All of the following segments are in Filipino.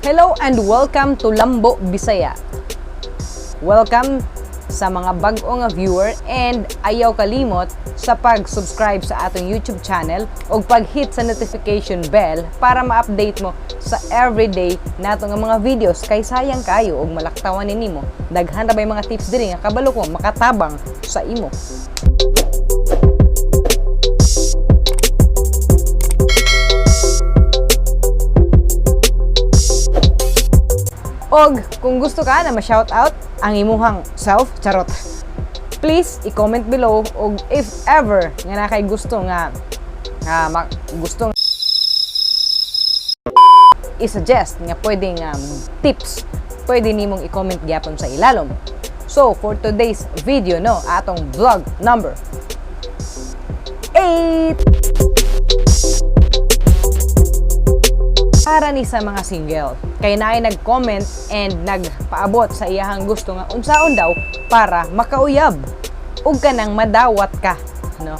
Hello and welcome to Lambo Bisaya. Welcome sa mga bag-o nga viewer and ayaw kalimot sa pag-subscribe sa atong YouTube channel o pag-hit sa notification bell para ma-update mo sa everyday nato nga mga videos kay sayang kayo og malaktawan nimo. Daghan ra bay mga tips diri nga kabalo ko makatabang sa imo. Og kung gusto ka na ma-shoutout ang imuhang self, charot. Please i-comment below og if ever nga na kay gusto nga gusto i-suggest nga pwedeng tips, pwede nimong i-comment gyapon sa ilalom. So for today's video no, atong vlog number 8 para ni sa mga single. Kay naay nag-comment and nagpaabot sa iyahang gusto nga unsaon daw para makauyab ug kanang madawat ka, no?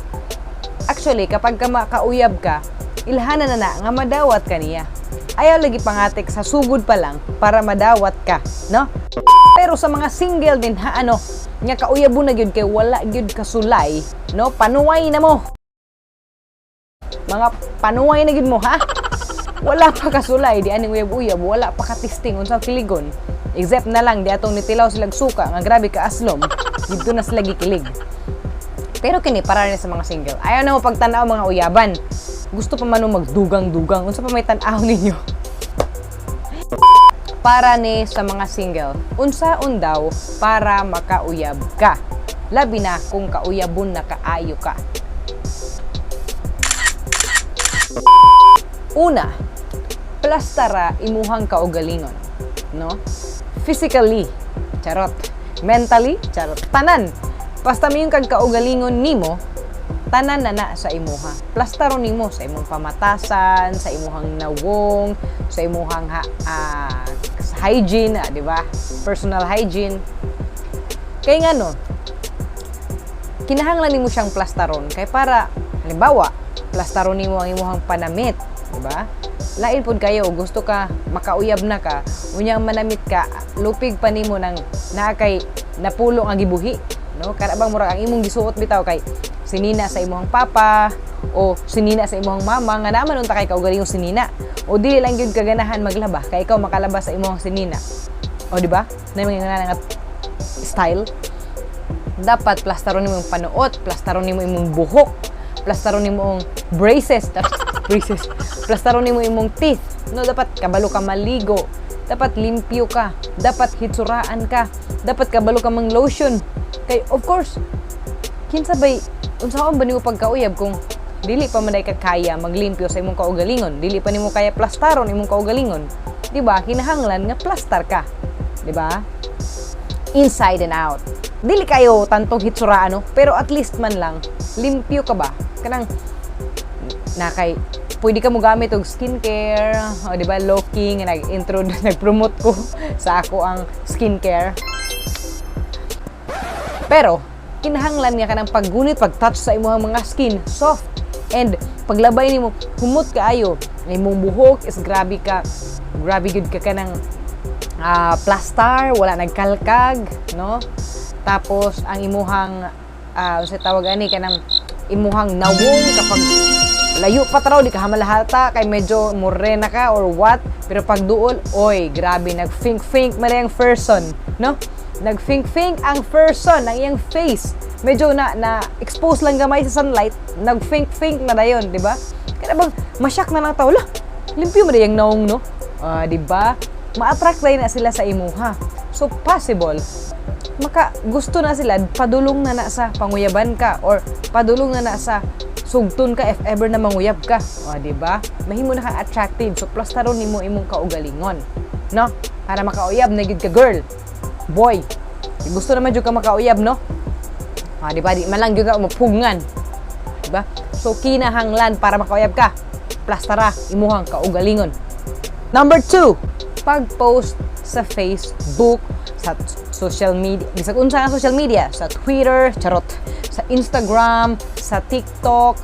Actually, kapag ka makauyab ka, ilhanan na nga madawat ka niya. Ayaw lagi pangatik sa sugod pa lang para madawat ka, no? Pero sa mga single din ha nga kauyabon na gyud kay wala gyud kasulay, no? Panuway na mo. Mga panuway na gyud mo ha. Wala pa kasulay di aning uyab-uyab, wala pa katisting unsa kiligon. Except na lang di atong nitilaw silang suka nga grabe ka aslom, dito na sila gikilig. Pero kini para rin sa mga single. Ayaw na mo pagtanaw mga uyaban. Gusto pa man magdugang-dugang unsa pa may tan-aw ninyo. Para ni sa mga single, unsaon daw para makauyab ka. Labi na kung kauyabon na kaayo ka. Una, plastara imuhang kaugalingon, no? Physically, charot. Mentally, charot. Tanan. Basta may yung kaugalingon nimo, tanan na sa imuha. Plastaro nimo sa imong pamatasan, sa imuhang nawong, sa imuhang hygiene, di ba? Personal hygiene. Kaya nga no, kinahanglan nimo siyang plastaron kay para halimbawa, plastaron nimo ang imuhang panamit. Diba? Lain pud kayo, gusto ka makauyab na ka, unyang manamit ka, lupig pa nimo nang nakay napulo ang gibuhi, no? Kada bang murag ang imong gisuot bitaw kay sinina sa imong papa o sinina sa imong mama nga naman unta kay kaugalingong sinina. O dili lang gyud kaganahan maglaba kay ikaw makalabas sa imong sinina. O di ba? Na mga nga style. Dapat plastaron nimo imong panuot, plastaron nimo imong buhok, plastaron nimo ang braces. Plastaron nimo imong teeth. No, dapat kabalo ka maligo. Dapat limpyo ka. Dapat hitsuraan ka. Dapat kabalo ka mang lotion. Kay of course, kinsa bay unsaon ba nimo pagkauyab kung dili pa man ka kaya maglimpyo sa imong kaugalingon, dili pa nimo kaya plastaron imong kaugalingon. Di ba? Kinahanglan nga plastar ka. Di ba? Inside and out. Dili kayo tantong hitsuraan no, pero at least man lang limpyo ka ba? Kanang nakay pwede ka mo gamit og skincare, o di ba Loki nga nag-promote ko sa ako ang skincare. Pero kinahanglan nga kanang paggunit, pag-touch sa imong mga skin, soft. And paglabay nimo humot kaayo, imong buhok is grabe good ka kanang plastar, wala nagkalkag, no? Tapos ang imuhang sa tawag ani kanang imuhang nawong kapag layo pa traw di ka hamalahata kay medyo morena ka or what, pero pag duol oy grabe nag-fink man ang person, no? Nag-fink ang person ang iyang face, medyo na expose lang gamay sa sunlight, nag-fink na dayon, di ba? Kaya bang masyak na lang tao, la limpyo mo dayang nawong, no? Di ba? Ma-attract na sila sa imuha. So possible gusto na sila padulong na sa panguyaban ka or padulong na sa sugton ka if ever na manguyab ka. O, diba? Mahimo na ka attractive. So, plastaron nimo imong kaugalingon. No? Para makauyab na gid ka girl. Boy. Gusto naman jud ka makauyab, no? O, diba? Di man lang jud ka mapugngan. Diba? So, kinahanglan para makauyab ka. Plastara imuhang kaugalingon. Number 2, pag-post sa Facebook, sa social media, bisag unsa nga social media, sa Twitter, charot, sa Instagram, sa TikTok,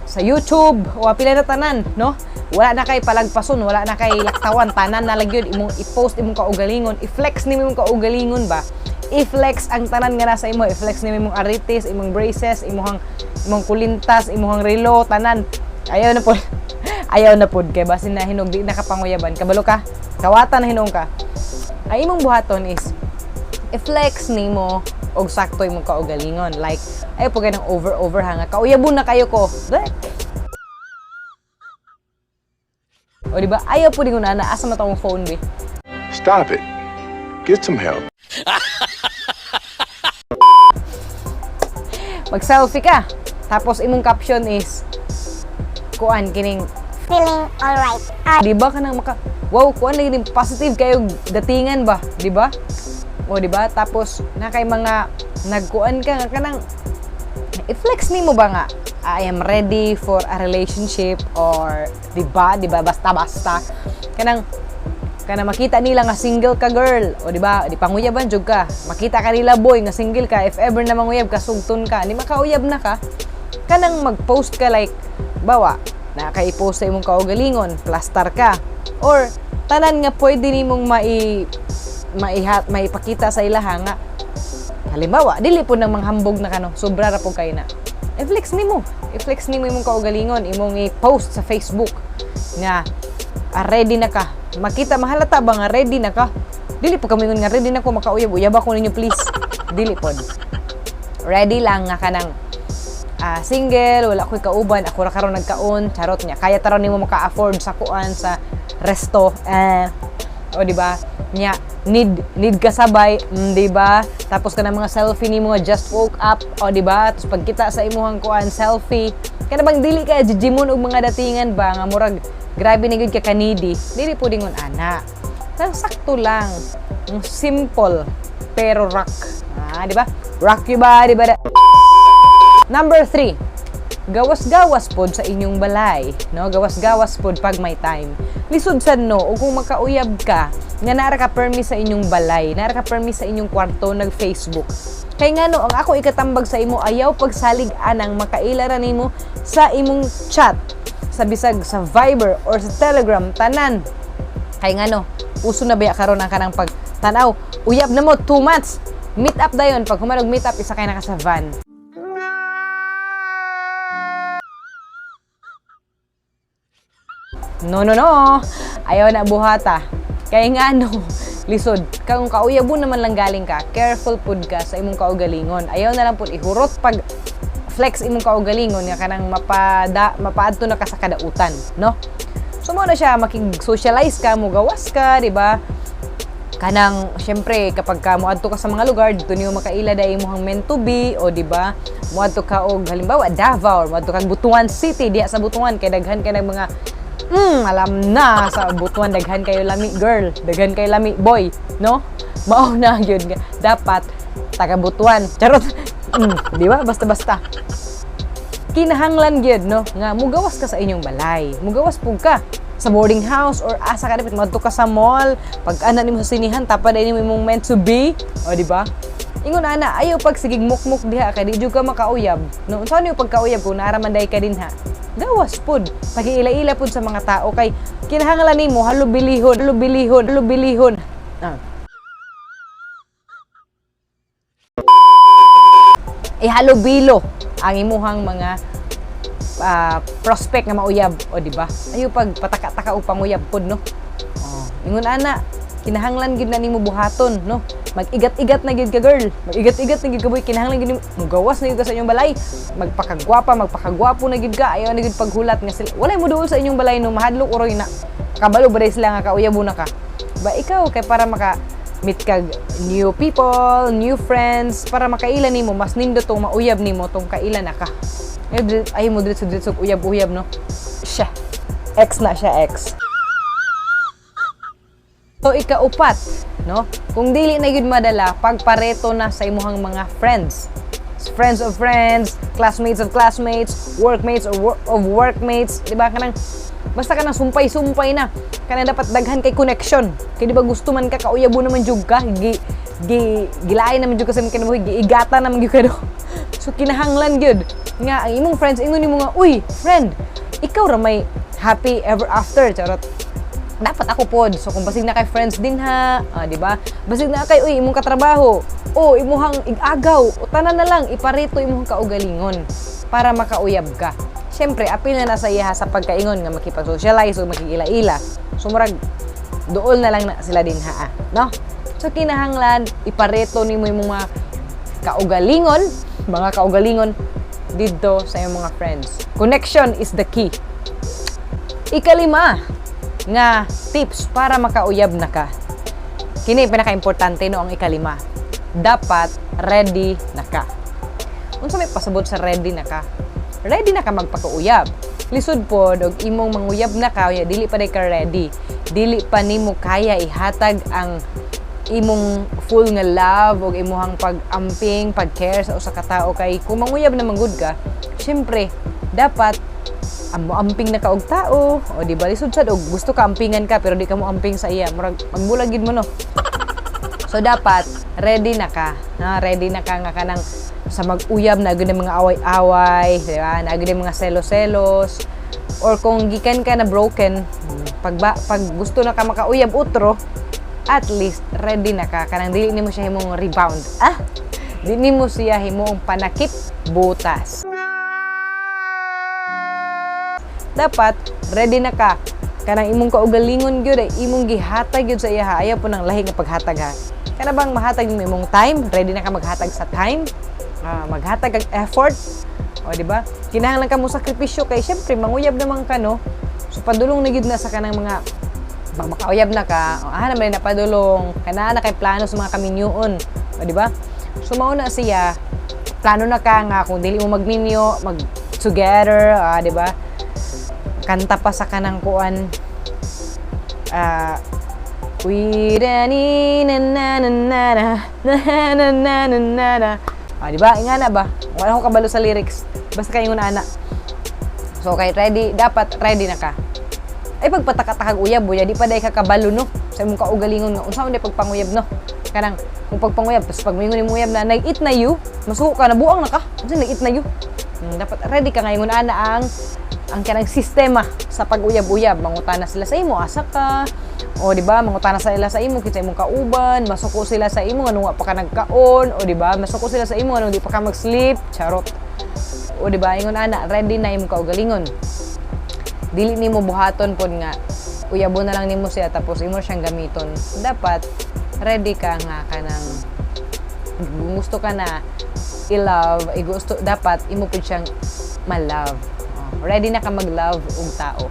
sa YouTube, o pila na tanan, no? wala na kay palagpason, wala na kay laktawan, tanan na lang yun imong i-post imong kaugalingon, i-flex nimo imong kaugalingon ba, i-flex ang tanan nga nasa imo, i-flex nimo imong arites, imong braces, imong kulintas, imong relo, tanan. Ayaw na pod. Ayaw na pod kay basin na hinog di nakapanguyaban, kabalo ka, kawatan na hinong ka. Ay imong buhaton is i-flex nimo og sakto imong kaugalingon, like ay po ganang over hanga kauyabon na kayo ko. O diba ayaw po din na asa man tong phone be. Stop it. Get some help. Mag-selfie ka. Tapos imong caption is kuan kining feeling alright. Di ba kanang wow, kuan lagi positive kayo datingan ba, di ba? O di ba? Tapos na kay mga nagkuan ka kanang i-flex nimo ba nga I am ready for a relationship or di ba basta kanang makita nila nga single ka girl o di ba di panguyaban jud ka, makita ka nila boy nga single ka, if ever na manguyab ka sugton ka ni makauyab na ka kanang mag-post ka like bawa na kay-post sa imong kaugalingon, plastar ka or tanan nga pwede nimong maipakita sa ilaha nga halimbawa dili po nang manghambog na kano sobra ra po kay na i-flex nimo imong kaugalingon, imong i-post sa Facebook nga ready na ka, makita mahalata ba nga ready na ka, dili po kami nga ready na ko makauyab ako ninyo please, dili pod, ready lang nga kanang single, wala ko'y kauban, ako ra karon nagkaon, charot niya, kaya taron nimo maka-afford sa kuan sa resto, o di ba? Nya need ka sabay, di ba? Tapos kana mga selfie nimo nga just woke up, o di ba? Tapos pagkita sa imong kuan selfie, kana bang dili ka jijimon og mga datingan ba nga murag grabe na gud ka kanidi, dili po dingon ana. Sakto lang, simple pero rock, di ba? Rock you ba, di ba? Number 3, gawas-gawas pod sa inyong balay, no? Gawas-gawas pod pag may time. Lisod sad no, o kung makauyab ka, nga nara ka permis sa inyong balay, nara ka permis sa inyong kwarto nag-Facebook. Kay nga no, ang ako ikatambag sa imo ayaw pagsalig anang makaila ra nimo sa imong chat, sa bisag sa Viber or sa Telegram tanan. Kay nga no, uso na biya karon ang kanang pagtanaw, uyab na mo 2 months. Meet up dayon, pag humanog meet up isa kay naka sa van. No. Ayaw na buhata. Kaya nga lisod. Kung kauyabon naman lang galing ka, careful pud ka sa imong kaugalingon. Ayaw na lang pud ihurot pag flex imong kaugalingon nga kanang mapaadto na ka sa kadautan, no? So mo na siya makig-socialize ka, mo gawas ka, di ba? Kanang syempre kapag ka moadto ka sa mga lugar dito niyo makaila dai imong meant to be, o di ba? Moadto ka og halimbawa Davao, moadto kang Butuan City, diha sa Butuan kay daghan kay nag mga alam na sa Butuan daghan kayo lami girl, daghan kayo lami boy, no? Mao na gyud dapat taga Butuan. Charot. Di ba? Basta. Kinahanglan gyud no nga mugawas ka sa inyong balay. Mugawas pug ka sa boarding house or asa ka dapat madto ka sa mall, pag ana nimo sa sinihan tapad nimo imong meant to be, o di ba? Ingon ana ayaw pag sigig mukmuk diha kay di jud ka makauyab. No, unsa niyo pagkauyab kung naaraman day ka dinha? Gawas pod, pag-iila-ila pod sa mga tao kay kinahanglan nimo halubilihon. Ihalubilo ang imuhang mga prospect nga mauyab, o di ba? Ayo pag pataka-taka upang uyab pod no. Ingon ana, kinahanglan gid na nimo buhaton no. Mag-igat-igat na gid ka girl. Mag-igat-igat na gid ka boy, kinahanglan gid mugawas na gid ka sa inyong balay. Magpakagwapo na gid ka. Ayaw na gid paghulat nga sila. Walay mo duol sa inyong balay no, mahadlok uroy na. Kabalo ba sila nga kauyabo na ka. Ba ikaw kay para maka meet kag new people, new friends, para makaila nimo mas nindo tong mauyab nimo tong kaila na ka. Ay mo dito uyab-uyab no. Siya. X na siya, X. So ikaupat, no? Kung dili na gyud madala, pagpareto na sa imuhang mga friends. Friends of friends, classmates of classmates, workmates of workmates, di ba? Kanang basta kanang sumpay-sumpay na. Kanang dapat daghan kay connection. Kay di ba gusto man ka kauyabo naman jud ka, gilaay naman jud ka sa kinabuhi, giigata naman jud ka do. So kinahanglan gyud nga ang imong friends ingon nimo nga, uy, friend, ikaw ra may happy ever after, charot. Dapat ako pod. So kung basig na kay friends din ha, di ba? Basig na kay uy imong katrabaho, o imuhang igagaw, o tanan na lang iparito imong kaugalingon para makauyab ka. Syempre, apil na sa iya sa pagkaingon nga makipag-socialize o makikila-ila. So murag dool na lang na sila din ha, no? So kinahanglan iparito nimo imong mga kaugalingon didto sa imong mga friends. Connection is the key. Ikalima nga tips para makauyab na ka. Kini pinaka-importante no ang ikalima. Dapat ready na ka. Unsa may pasabot sa ready na ka? Ready na ka magpakauyab. Lisod pod og imong manguyab na ka, dili pa day ka ready. Dili pa nimo kaya ihatag ang imong full nga love og imuhang pag-amping, pag-care sa usa ka tawo kay kung manguyab na manggod ka, syempre dapat amping na ka og tao, o di ba lisod sad og gusto ka ampingan ka pero di ka mo amping sa iya, murag magbulag gid mo no. So dapat ready na ka, ready na ka nga kanang sa mag-uyab na agad mga away-away, di ba? Na agad mga selos-selos, or kung gikan ka na broken, pag gusto na ka makauyab utro, at least ready na ka kanang dili nimo siya himong rebound. Dili nimo siya himong panakip butas. Dapat ready na ka kanang imong kaugalingon gyud ay imong gihatag gyud sa iya ha. Ayaw po nang lahi nga paghatag ha. Kana bang mahatag nimo imong time, ready na ka maghatag sa time, maghatag og effort, o di ba? Kinahanglan ka mo sakripisyo kay syempre manguyab naman ka no. So padulong na gyud na sa kanang mga makauyab na ka, naman na padulong kana na kay plano sa mga kaminyoon, o di ba? So mao na siya plano na ka nga kung dili mo magminyo, mag together, di ba? Kanta pa sa kanang kuan, we ni na na na na na na na na, di ba? Ingana ba? Wala ko kabalo sa lyrics, basta kayo nga ana. So kay ready, dapat ready na ka. Ay pagpatakatakag uyab buya, di pa day ka kabalo no sa imong kaugalingon nga unsa man day pagpanguyab no. Kanang kung pagpanguyab tapos pag moingon imong uyab na nag-eat na you, masuko ka na buang na ka. Unsa nag-eat na you? Dapat ready ka ngayon ana ang kanang sistema sa pag-uyab-uyab. Mangutana sila sa imo, asa ka, o di ba? Mangutana sila sa imo kita imong kauban, masuko sila sa imo anong wa pa ka nagkaon, o di ba? Masuko sila sa imo anong di pa ka mag-sleep, charot. O di ba? Ingon ana, ready na imong kaugalingon. Dili nimo buhaton pod nga uyabo na lang nimo siya tapos imo siyang gamiton. Dapat ready ka nga kanang gusto ka na i-love, gusto dapat imo pud siyang ma-love. Ready na ka mag-love og tao.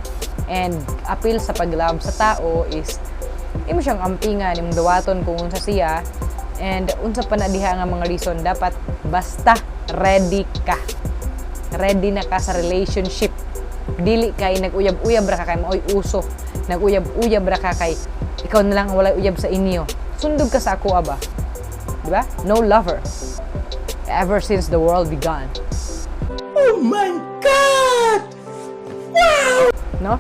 And appeal sa pag-love sa tao is imo siyang ampingan, imong dawaton kung unsa siya, and unsa pa na diha nga mga reason. Dapat basta ready ka. Ready na ka sa relationship. Dili kay nag-uyab-uyab ra ka kay maoy uso. Nag-uyab-uyab ra ka kay ikaw na lang ang walay uyab sa inyo. Sundog ka sa ako ba? Di ba? No lover ever since the world began. Oh my God! Wow! No?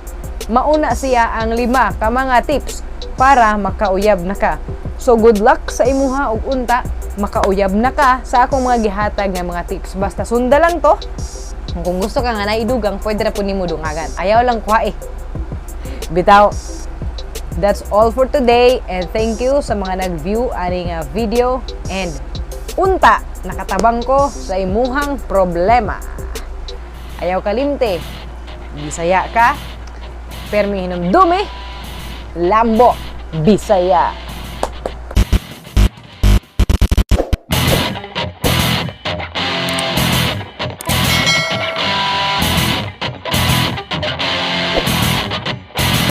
Mauna siya ang 5 ka mga tips para makauyab na ka. So good luck sa imuha og unta makauyab na ka sa akong mga gihatag nga mga tips. Basta sunda lang to. Kung gusto ka nga naidugang, pwede na po nimo dungagan. Ayaw lang kuha Bitaw. That's all for today, and thank you sa mga nag-view aning video, and unta nakatabang ko sa imuhang problema. Ayaw kalimte, Bisaya ka, permi hinumdumi, lambo, Bisaya.